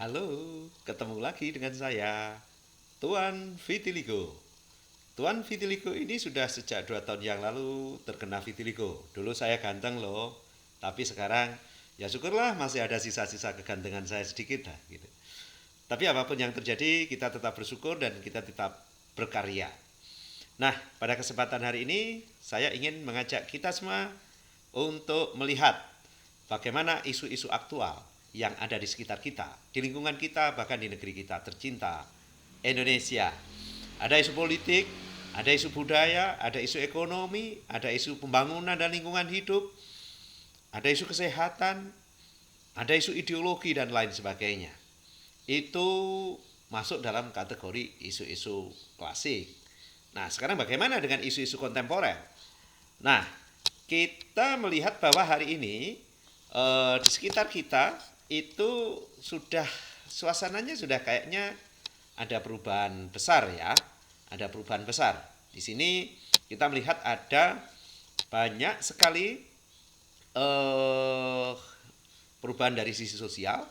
Halo, ketemu lagi dengan saya, Tuan Vitiligo. Tuan Vitiligo ini sudah sejak 2 tahun yang lalu terkena vitiligo. Dulu saya ganteng loh, tapi sekarang ya syukurlah masih ada sisa-sisa kegantengan saya sedikit lah gitu. Tapi apapun yang terjadi, kita tetap bersyukur dan kita tetap berkarya. Nah, pada kesempatan hari ini saya ingin mengajak kita semua untuk melihat bagaimana isu-isu aktual yang ada di sekitar kita, di lingkungan kita, bahkan di negeri kita tercinta, Indonesia. Ada isu politik, ada isu budaya, ada isu ekonomi, ada isu pembangunan dan lingkungan hidup, ada isu kesehatan, ada isu ideologi dan lain sebagainya. Itu masuk dalam kategori isu-isu klasik. Nah, sekarang bagaimana dengan isu-isu kontemporer? Nah, kita melihat bahwa hari ini di sekitar kita itu sudah suasananya sudah kayaknya ada perubahan besar ya, ada perubahan besar. Di sini kita melihat ada banyak sekali eh, perubahan dari sisi sosial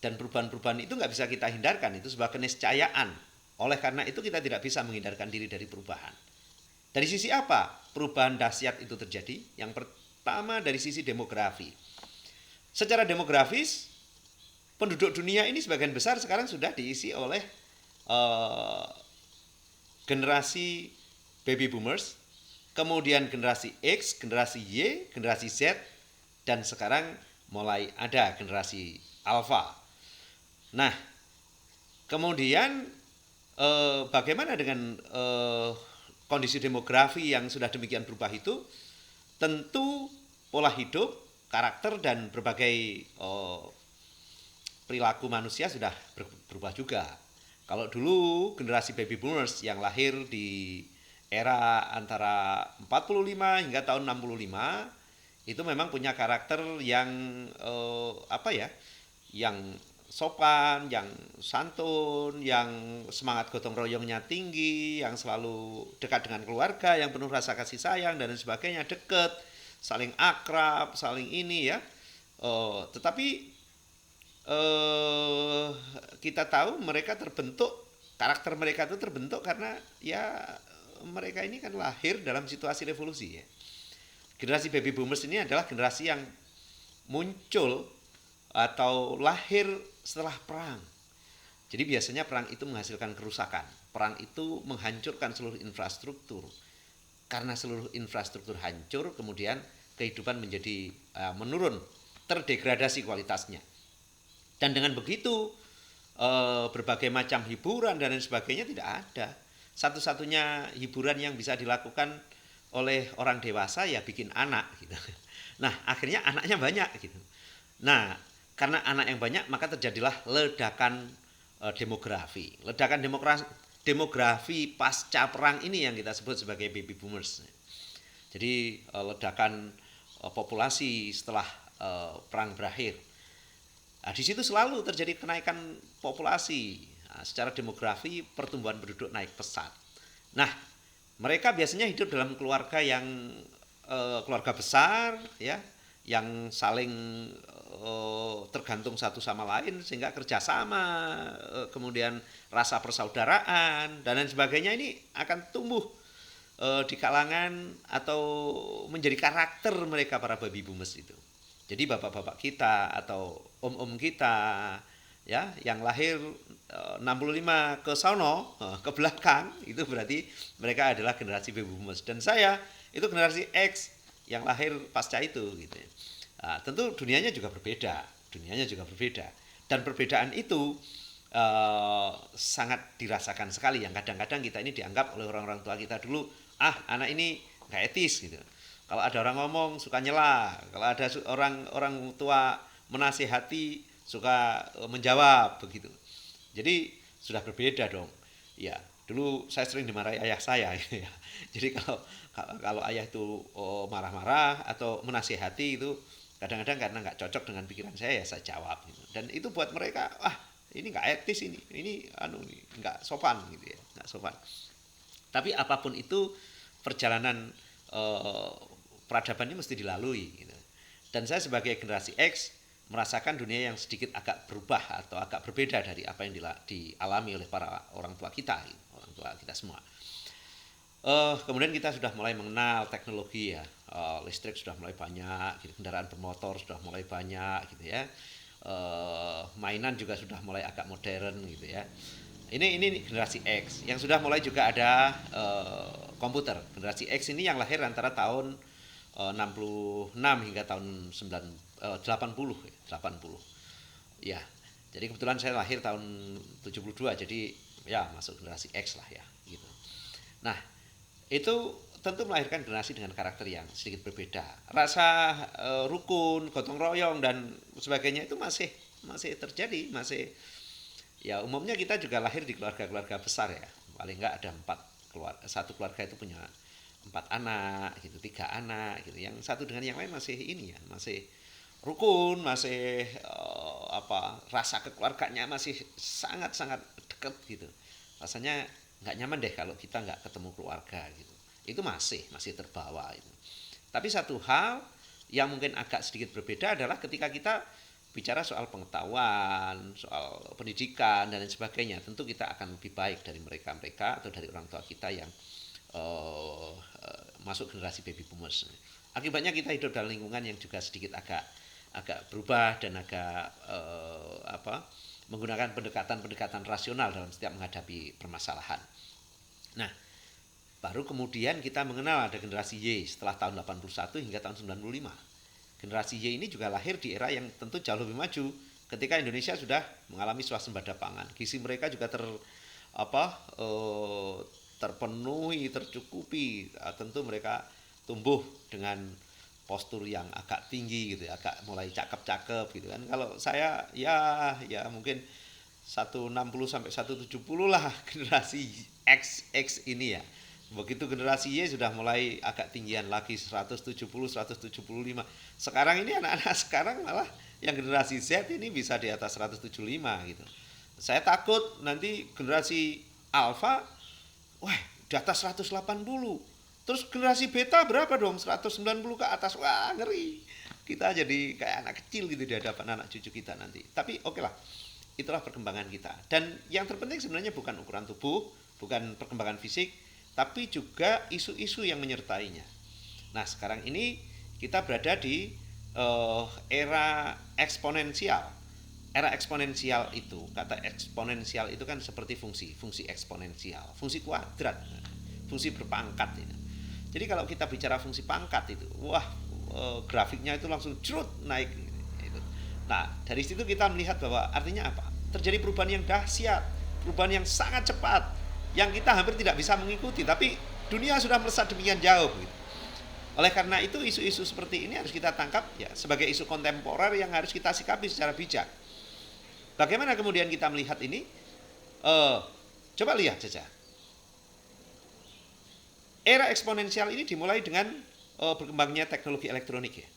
dan perubahan-perubahan itu nggak bisa kita hindarkan, itu sebuah keniscayaan. Oleh karena itu kita tidak bisa menghindarkan diri dari perubahan. Dari sisi apa perubahan dahsyat itu terjadi? Yang pertama dari sisi demografi. Secara demografis, penduduk dunia ini sebagian besar sekarang sudah diisi oleh eh, generasi baby boomers, kemudian generasi X, generasi Y, generasi Z, dan sekarang mulai ada generasi Alpha. Nah, kemudian bagaimana dengan kondisi demografi yang sudah demikian berubah itu? Tentu pola hidup, karakter dan berbagai perilaku manusia sudah berubah juga. Kalau dulu generasi baby boomers yang lahir di era antara 45 hingga tahun 65 itu memang punya karakter yang apa ya? Yang sopan, yang santun, yang semangat gotong royongnya tinggi, yang selalu dekat dengan keluarga, yang penuh rasa kasih sayang dan sebagainya, dekat, saling akrab, saling ini ya. Tetapi eh, kita tahu mereka terbentuk, karakter mereka itu terbentuk karena ya mereka ini kan lahir dalam situasi revolusi ya. Generasi baby boomers ini adalah generasi yang muncul atau lahir setelah perang. Jadi biasanya perang itu menghasilkan kerusakan. Perang itu menghancurkan seluruh infrastruktur. Karena seluruh infrastruktur hancur, kemudian kehidupan menjadi menurun, terdegradasi kualitasnya. Dan dengan begitu berbagai macam hiburan dan lain sebagainya tidak ada. Satu-satunya hiburan yang bisa dilakukan oleh orang dewasa ya bikin anak gitu. Nah, akhirnya anaknya banyak gitu. Nah, karena anak yang banyak maka terjadilah ledakan demografi. Ledakan demografi pasca perang ini yang kita sebut sebagai baby boomers. Jadi ledakan populasi setelah perang berakhir. Nah, di situ selalu terjadi kenaikan populasi. Nah, secara demografi pertumbuhan penduduk naik pesat. Nah, mereka biasanya hidup dalam keluarga yang keluarga besar ya, yang saling tergantung satu sama lain sehingga kerjasama, kemudian rasa persaudaraan dan lain sebagainya ini akan tumbuh di kalangan atau menjadi karakter mereka para baby boomers itu. Jadi bapak-bapak kita atau om-om kita ya yang lahir 65 ke sono ke belakang itu berarti mereka adalah generasi baby boomers dan saya itu generasi X yang lahir pasca itu gitu. Nah, tentu dunianya juga berbeda dan perbedaan itu sangat dirasakan sekali yang kadang-kadang kita ini dianggap oleh orang-orang tua kita dulu anak ini nggak etis gitu. Kalau ada orang ngomong suka nyela, kalau ada orang tua menasihati suka menjawab begitu. Jadi sudah berbeda dong. Ya, dulu saya sering dimarahi ayah saya ya. Jadi kalau ayah itu marah-marah atau menasihati itu kadang-kadang karena nggak cocok dengan pikiran saya ya saya jawab gitu. Dan itu buat mereka ini nggak etis ini nggak sopan gitu ya, nggak sopan. Tapi apapun itu perjalanan eh, peradaban ini mesti dilalui gitu. Dan saya sebagai generasi X merasakan dunia yang sedikit agak berubah atau agak berbeda dari apa yang dialami oleh para orang tua kita, orang tua kita semua. Kemudian kita sudah mulai mengenal teknologi ya, listrik sudah mulai banyak, gitu. Kendaraan bermotor sudah mulai banyak, gitu ya. Mainan juga sudah mulai agak modern, gitu ya. Ini generasi X yang sudah mulai juga ada komputer. Generasi X ini yang lahir antara tahun 66 hingga tahun 80 ya, 80. Ya. Jadi kebetulan saya lahir tahun 72, jadi ya masuk generasi X lah ya, gitu. Nah, itu tentu melahirkan generasi dengan karakter yang sedikit berbeda. Rasa rukun, gotong royong dan sebagainya itu masih terjadi, masih ya umumnya kita juga lahir di keluarga-keluarga besar ya. Paling enggak ada satu keluarga itu punya 4 anak gitu, 3 anak gitu. Yang satu dengan yang lain masih ini ya, masih rukun, masih rasa kekeluarganya masih sangat-sangat dekat gitu. Rasanya nggak nyaman deh kalau kita nggak ketemu keluarga gitu. Itu masih terbawa itu. Tapi satu hal yang mungkin agak sedikit berbeda adalah ketika kita bicara soal pengetahuan, soal pendidikan dan lain sebagainya, tentu kita akan lebih baik dari mereka atau dari orang tua kita yang masuk generasi baby boomers. Akibatnya kita hidup dalam lingkungan yang juga sedikit agak berubah dan agak menggunakan pendekatan rasional dalam setiap menghadapi permasalahan. Nah, baru kemudian kita mengenal ada generasi Y setelah tahun 81 hingga tahun 95. Generasi Y ini juga lahir di era yang tentu jauh lebih maju ketika Indonesia sudah mengalami swasembada pangan. Gizi mereka juga terpenuhi, tercukupi. Tentu mereka tumbuh dengan postur yang agak tinggi gitu, agak mulai cakep-cakep gitu kan. Kalau saya ya mungkin 160 sampai 170 lah generasi X ini ya. Begitu generasi Y sudah mulai agak tinggian lagi 170, 175. Sekarang ini anak-anak sekarang malah yang generasi Z ini bisa di atas 175 gitu. Saya takut nanti generasi Alpha di atas 180. Terus generasi beta berapa dong? 190 ke atas. Wah, ngeri. Kita jadi kayak anak kecil gitu di hadapan anak cucu kita nanti. Tapi oke lah. Itulah perkembangan kita. Dan yang terpenting sebenarnya bukan ukuran tubuh, bukan perkembangan fisik, tapi juga isu-isu yang menyertainya. Nah, sekarang ini kita berada di era eksponensial. Era eksponensial itu, kata eksponensial itu kan seperti fungsi eksponensial, fungsi kuadrat, fungsi berpangkat ya. Jadi kalau kita bicara fungsi pangkat itu, grafiknya itu langsung cerut naik. Nah, dari situ kita melihat bahwa artinya apa? Terjadi perubahan yang dahsyat, perubahan yang sangat cepat, yang kita hampir tidak bisa mengikuti, tapi dunia sudah melesat demikian jauh. Gitu. Oleh karena itu, isu-isu seperti ini harus kita tangkap ya sebagai isu kontemporer yang harus kita sikapi secara bijak. Bagaimana kemudian kita melihat ini? Coba lihat saja. Era eksponensial ini dimulai dengan berkembangnya teknologi elektronik ya.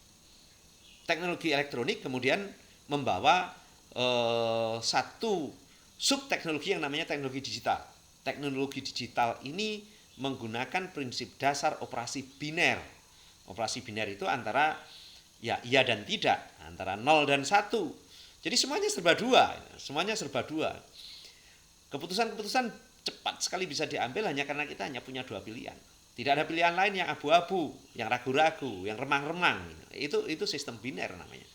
Teknologi elektronik kemudian membawa satu subteknologi yang namanya teknologi digital. Teknologi digital ini menggunakan prinsip dasar operasi biner. Operasi biner itu antara ya iya dan tidak, antara 0 dan 1. Jadi semuanya serba dua. Keputusan-keputusan cepat sekali bisa diambil hanya karena kita hanya punya 2 pilihan. Tidak ada pilihan lain yang abu-abu, yang ragu-ragu, yang remang-remang. Itu sistem biner namanya.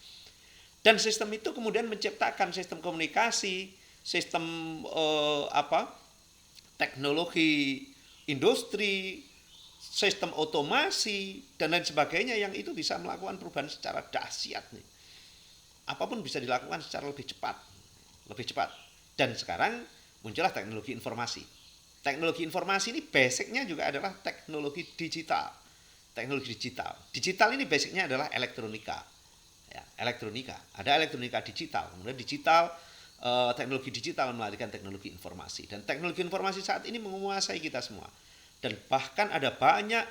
Dan sistem itu kemudian menciptakan sistem komunikasi, sistem teknologi industri, sistem otomasi dan lain sebagainya yang itu bisa melakukan perubahan secara dahsyat nih. Apapun bisa dilakukan secara lebih cepat. Dan sekarang muncullah teknologi informasi. Teknologi informasi ini basicnya juga adalah teknologi digital. Digital ini basicnya adalah elektronika. Ya, elektronika. Ada elektronika digital. Kemudian teknologi digital melahirkan teknologi informasi. Dan teknologi informasi saat ini menguasai kita semua. Dan bahkan ada banyak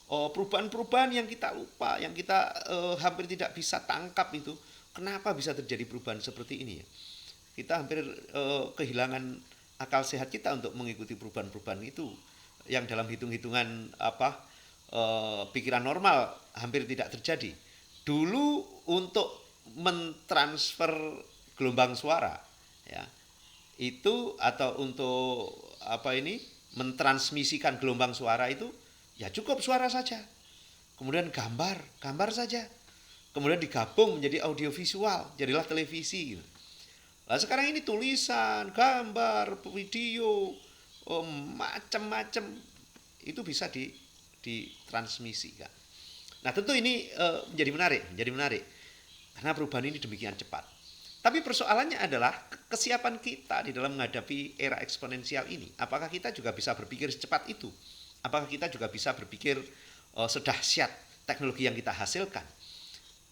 perubahan-perubahan yang kita lupa, yang kita hampir tidak bisa tangkap itu. Kenapa bisa terjadi perubahan seperti ini ya? Kita hampir kehilangan akal sehat kita untuk mengikuti perubahan-perubahan itu yang dalam hitung-hitungan pikiran normal hampir tidak terjadi. Dulu untuk mentransfer gelombang suara, ya, itu atau untuk mentransmisikan gelombang suara itu ya cukup suara saja. Kemudian gambar saja. Kemudian digabung menjadi audiovisual, jadilah televisi gitu. Nah, sekarang ini tulisan, gambar, video, macam-macam itu bisa ditransmisikan. Nah, tentu ini menjadi menarik karena perubahan ini demikian cepat. Tapi persoalannya adalah kesiapan kita di dalam menghadapi era eksponensial ini. Apakah kita juga bisa berpikir secepat itu? Apakah kita juga bisa berpikir sedahsyat teknologi yang kita hasilkan?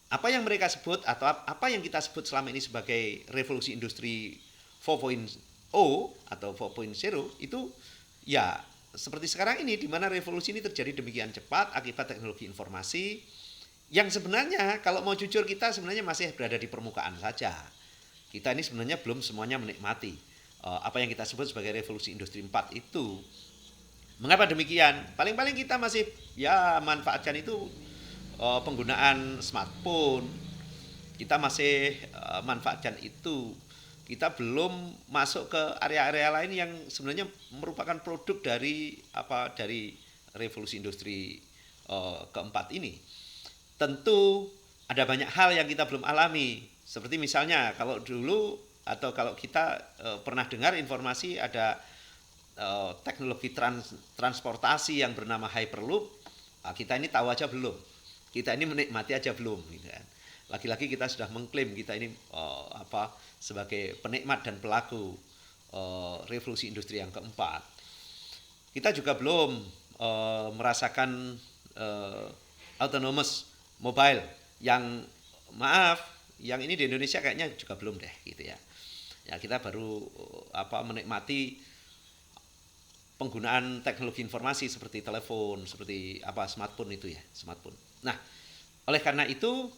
Apa yang mereka sebut atau apa yang kita sebut selama ini sebagai revolusi industri 4.0 atau 4.0 itu ya seperti sekarang ini, di mana revolusi ini terjadi demikian cepat akibat teknologi informasi yang sebenarnya kalau mau jujur kita sebenarnya masih berada di permukaan saja. Kita ini sebenarnya belum semuanya menikmati apa yang kita sebut sebagai revolusi industri 4 itu. Mengapa demikian? Paling-paling kita masih ya manfaatkan itu penggunaan smartphone. Kita masih manfaatkan itu. Kita belum masuk ke area-area lain yang sebenarnya merupakan produk dari revolusi industri keempat ini. Tentu ada banyak hal yang kita belum alami. Seperti misalnya kalau dulu atau kalau kita pernah dengar informasi ada teknologi transportasi yang bernama Hyperloop, kita ini tahu aja belum, kita ini menikmati aja belum, gitu kan. Lagi-lagi kita sudah mengklaim kita ini sebagai penikmat dan pelaku revolusi industri yang keempat. Kita juga belum merasakan autonomous mobile yang yang ini di Indonesia kayaknya juga belum deh, gitu ya. Ya kita baru menikmati penggunaan teknologi informasi seperti telepon, seperti smartphone itu ya, smartphone. Nah, oleh karena itu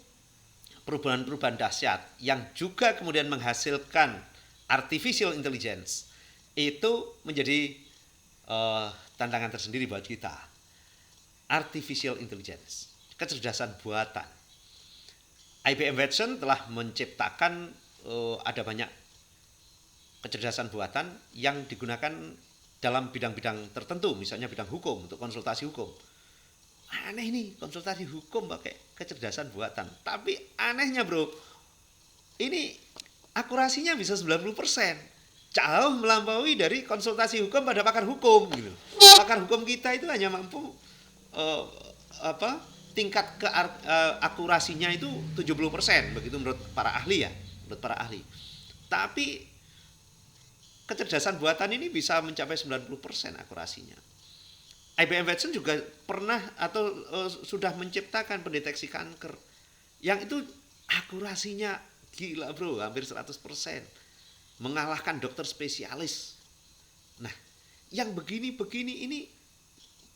perubahan-perubahan dahsyat yang juga kemudian menghasilkan artificial intelligence itu menjadi tantangan tersendiri buat kita. Artificial intelligence, kecerdasan buatan. IBM Watson telah menciptakan ada banyak kecerdasan buatan yang digunakan dalam bidang-bidang tertentu, misalnya bidang hukum, untuk konsultasi hukum. Aneh nih, konsultasi hukum pakai kecerdasan buatan. Tapi anehnya bro, ini akurasinya bisa 90%. Jauh melampaui dari konsultasi hukum pada pakar hukum gitu. Pakar hukum kita itu hanya mampu tingkat akurasinya itu 70%, begitu menurut para ahli ya, Tapi kecerdasan buatan ini bisa mencapai 90% akurasinya. IBM Watson juga pernah atau sudah menciptakan pendeteksi kanker yang itu akurasinya gila bro, hampir 100%. Mengalahkan dokter spesialis. Nah, yang begini-begini ini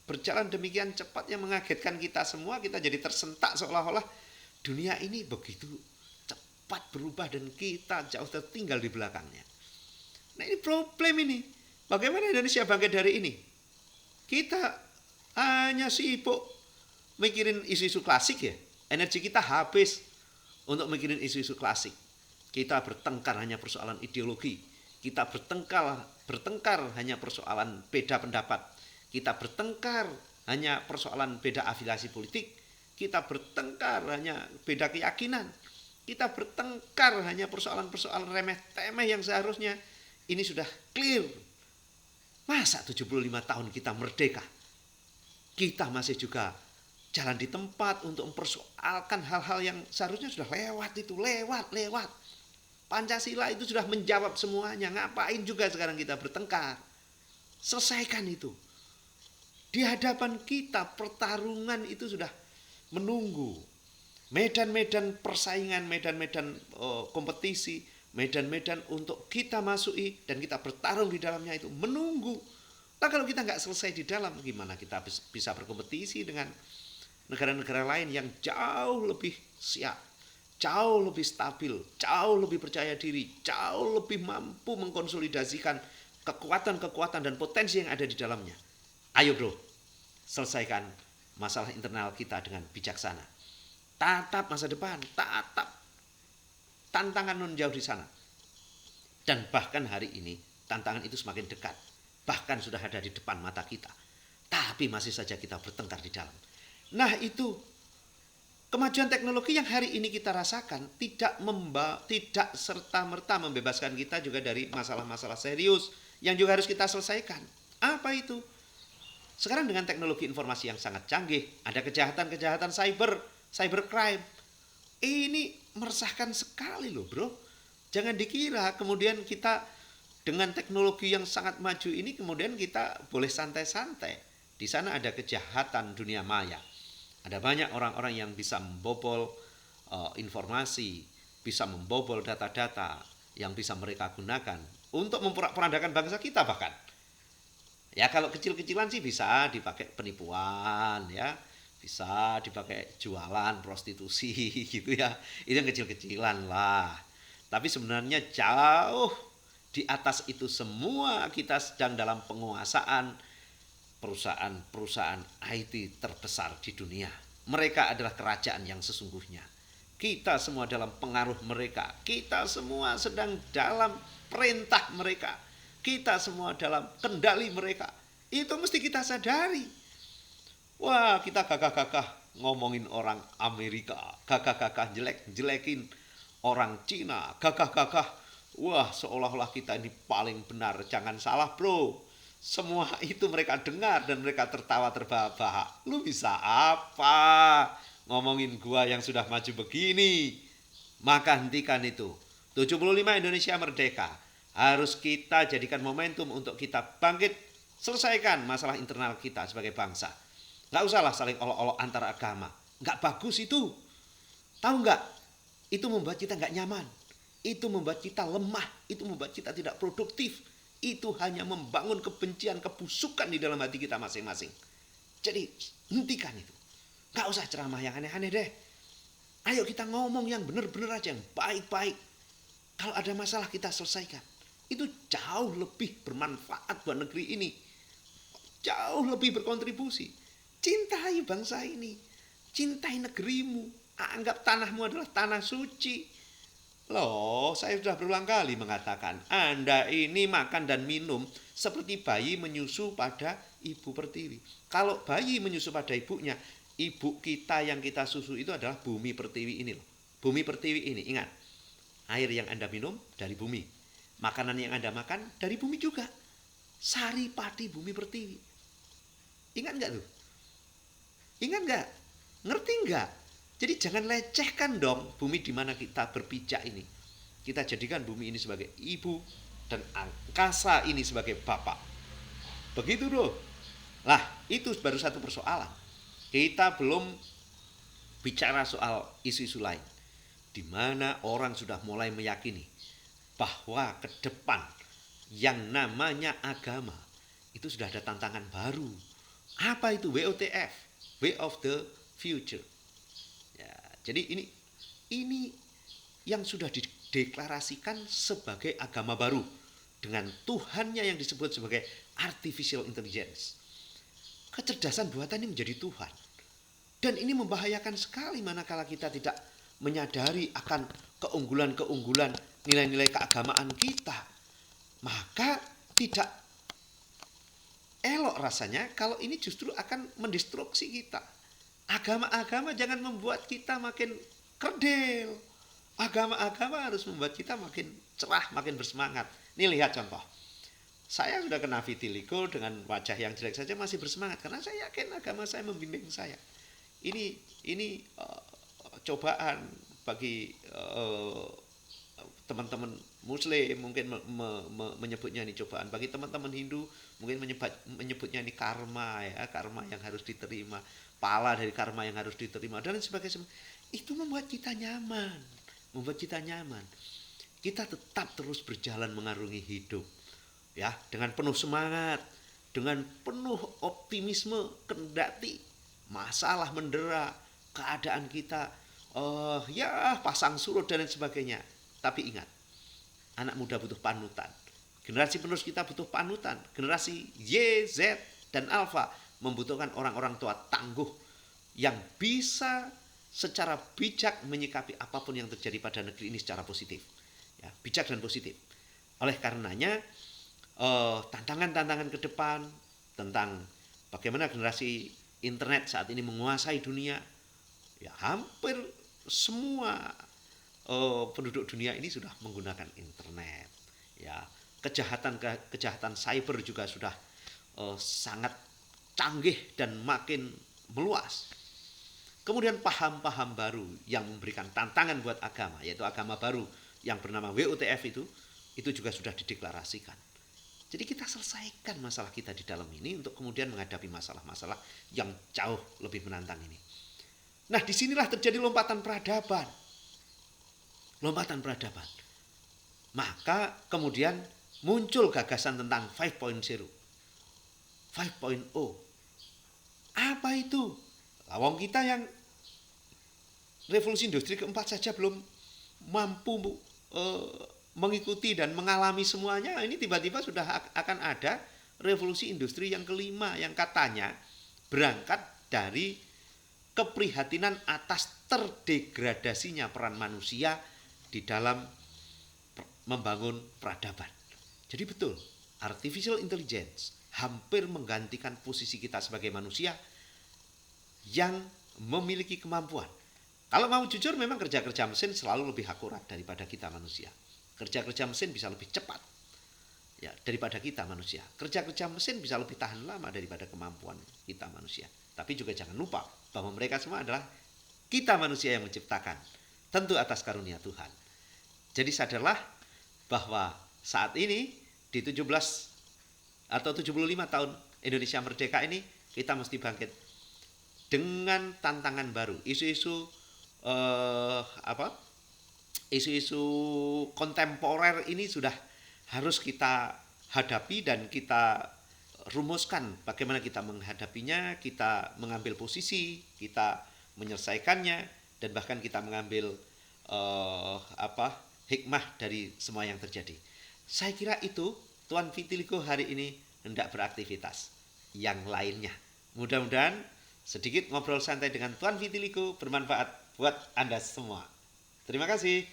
berjalan demikian cepat yang mengagetkan kita semua, kita jadi tersentak seolah-olah dunia ini begitu cepat berubah dan kita jauh tertinggal di belakangnya. Nah ini problem ini. Bagaimana Indonesia bangkit dari ini? Kita hanya sibuk mikirin isu-isu klasik ya. Energi kita habis untuk mikirin isu-isu klasik. Kita bertengkar hanya persoalan ideologi. Kita bertengkar hanya persoalan beda pendapat. Kita bertengkar hanya persoalan beda afiliasi politik. Kita bertengkar hanya beda keyakinan. Kita bertengkar hanya persoalan-persoalan remeh-temeh yang seharusnya ini sudah clear. Masa 75 tahun kita merdeka, kita masih juga jalan di tempat untuk mempersoalkan hal-hal yang seharusnya sudah lewat itu, lewat. Pancasila itu sudah menjawab semuanya. Ngapain juga sekarang kita bertengkar? Selesaikan itu. Di hadapan kita pertarungan itu sudah menunggu. Medan-medan persaingan, medan-medan kompetisi, medan-medan untuk kita masuki dan kita bertarung di dalamnya itu menunggu. Nah kalau kita nggak selesai di dalam, gimana kita bisa berkompetisi dengan negara-negara lain yang jauh lebih siap, jauh lebih stabil, jauh lebih percaya diri, jauh lebih mampu mengkonsolidasikan kekuatan-kekuatan dan potensi yang ada di dalamnya. Ayo bro, selesaikan masalah internal kita dengan bijaksana. Tatap masa depan, tatap tantangan non jauh di sana. Dan bahkan hari ini tantangan itu semakin dekat. Bahkan sudah ada di depan mata kita. Tapi masih saja kita bertengkar di dalam. Nah itu kemajuan teknologi yang hari ini kita rasakan tidak serta-merta membebaskan kita juga dari masalah-masalah serius yang juga harus kita selesaikan. Apa itu? Sekarang dengan teknologi informasi yang sangat canggih, ada kejahatan-kejahatan cybercrime. Ini meresahkan sekali loh bro. Jangan dikira kemudian kita dengan teknologi yang sangat maju ini kemudian kita boleh santai-santai. Di sana ada kejahatan dunia maya. Ada banyak orang-orang yang bisa membobol informasi, bisa membobol data-data yang bisa mereka gunakan untuk memporak-porandakan bangsa kita bahkan. Ya kalau kecil-kecilan sih bisa dipakai penipuan ya, bisa dipakai jualan prostitusi gitu ya. Itu yang kecil-kecilan lah. Tapi sebenarnya jauh di atas itu semua kita sedang dalam penguasaan perusahaan-perusahaan IT terbesar di dunia. Mereka adalah kerajaan yang sesungguhnya. Kita semua dalam pengaruh mereka. Kita semua sedang dalam perintah mereka. Kita semua dalam kendali mereka. Itu mesti kita sadari. Wah, kita gagah-gagah ngomongin orang Amerika. Gagah-gagah jelek-jelekin orang Cina. Gagah-gagah. Wah, seolah-olah kita ini paling benar. Jangan salah bro. Semua itu mereka dengar dan mereka tertawa terbahak-bahak. Lu bisa apa ngomongin gua yang sudah maju begini? Maka hentikan itu. 75 Indonesia merdeka. Harus kita jadikan momentum untuk kita bangkit, selesaikan masalah internal kita sebagai bangsa. Gak usahlah saling olok-olok antara agama. Gak bagus itu. Tahu gak? Itu membuat kita gak nyaman. Itu membuat kita lemah. Itu membuat kita tidak produktif. Itu hanya membangun kebencian, kebusukan di dalam hati kita masing-masing. Jadi hentikan itu. Gak usah ceramah yang aneh-aneh deh. Ayo kita ngomong yang benar-benar aja, yang baik-baik. Kalau ada masalah kita selesaikan. Itu jauh lebih bermanfaat buat negeri ini. Jauh lebih berkontribusi. Cintai bangsa ini. Cintai negerimu. Anggap tanahmu adalah tanah suci. Loh, saya sudah berulang kali mengatakan, Anda ini makan dan minum seperti bayi menyusu pada ibu pertiwi. Kalau bayi menyusu pada ibunya, ibu kita yang kita susu itu adalah bumi pertiwi ini loh. Bumi pertiwi ini, ingat. Air yang Anda minum dari bumi. Makanan yang Anda makan dari bumi juga. Sari padi bumi pertiwi. Ingat nggak tuh? Ingat nggak? Ngerti nggak? Jadi jangan lecehkan dong bumi di mana kita berpijak ini. Kita jadikan bumi ini sebagai ibu dan angkasa ini sebagai bapak. Begitu loh. Lah, itu baru satu persoalan. Kita belum bicara soal isu-isu lain. Di mana orang sudah mulai meyakini bahwa ke depan yang namanya agama itu sudah ada tantangan baru. Apa itu WOTF? Way of the Future. Ya, jadi ini yang sudah dideklarasikan sebagai agama baru dengan Tuhannya yang disebut sebagai artificial intelligence. Kecerdasan buatan ini menjadi Tuhan. Dan ini membahayakan sekali manakala kita tidak menyadari akan keunggulan-keunggulan nilai-nilai keagamaan kita. Maka tidak elok rasanya kalau ini justru akan mendestruksi kita. Agama-agama jangan membuat kita makin kerdil. Agama-agama harus membuat kita makin cerah, makin bersemangat. Ini lihat contoh. Saya sudah kena vitiligo dengan wajah yang jelek saja masih bersemangat. Karena saya yakin agama saya membimbing saya. Ini cobaan bagi teman-teman Muslim mungkin menyebutnya ini cobaan, bagi teman-teman Hindu mungkin menyebutnya ini karma ya, karma yang harus diterima, pala dari karma yang harus diterima dan sebagainya. Itu membuat kita nyaman, Kita tetap terus berjalan mengarungi hidup ya dengan penuh semangat, dengan penuh optimisme, kendati masalah mendera, keadaan kita ya pasang surut dan lain sebagainya. Tapi ingat, anak muda butuh panutan. Generasi penerus kita butuh panutan. Generasi Y, Z, dan Alpha membutuhkan orang-orang tua tangguh yang bisa secara bijak menyikapi apapun yang terjadi pada negeri ini secara positif. Ya, bijak dan positif. Oleh karenanya tantangan-tantangan ke depan tentang bagaimana generasi internet saat ini menguasai dunia, ya hampir semua penduduk dunia ini sudah menggunakan internet. Ya, kejahatan cyber juga sudah sangat canggih dan makin meluas. Kemudian paham-paham baru yang memberikan tantangan buat agama, yaitu agama baru yang bernama WUTF itu juga sudah dideklarasikan. Jadi kita selesaikan masalah kita di dalam ini untuk kemudian menghadapi masalah-masalah yang jauh lebih menantang ini. Nah, disinilah terjadi lompatan peradaban. Lompatan peradaban. Maka kemudian muncul gagasan tentang 5.0. 5.0. Apa itu? Lawang kita yang revolusi industri keempat saja belum mampu mengikuti dan mengalami semuanya, ini tiba-tiba sudah akan ada revolusi industri yang kelima yang katanya berangkat dari keprihatinan atas terdegradasinya peran manusia di dalam membangun peradaban. Jadi betul, artificial intelligence hampir menggantikan posisi kita sebagai manusia yang memiliki kemampuan. Kalau mau jujur, memang kerja-kerja mesin selalu lebih akurat daripada kita manusia. Kerja-kerja mesin bisa lebih cepat ya daripada kita manusia. Kerja-kerja mesin bisa lebih tahan lama daripada kemampuan kita manusia. Tapi juga jangan lupa bahwa mereka semua adalah kita manusia yang menciptakan, tentu atas karunia Tuhan. Jadi sadarlah bahwa saat ini di 17 atau 75 tahun Indonesia merdeka ini, kita mesti bangkit dengan tantangan baru. Isu-isu isu-isu kontemporer ini sudah harus kita hadapi dan kita rumuskan bagaimana kita menghadapinya, kita mengambil posisi, kita menyelesaikannya, dan bahkan kita mengambil hikmah dari semua yang terjadi. Saya kira itu Tuan Vitiligo hari ini hendak beraktivitas. Yang lainnya, mudah-mudahan sedikit ngobrol santai dengan Tuan Vitiligo bermanfaat buat Anda semua. Terima kasih.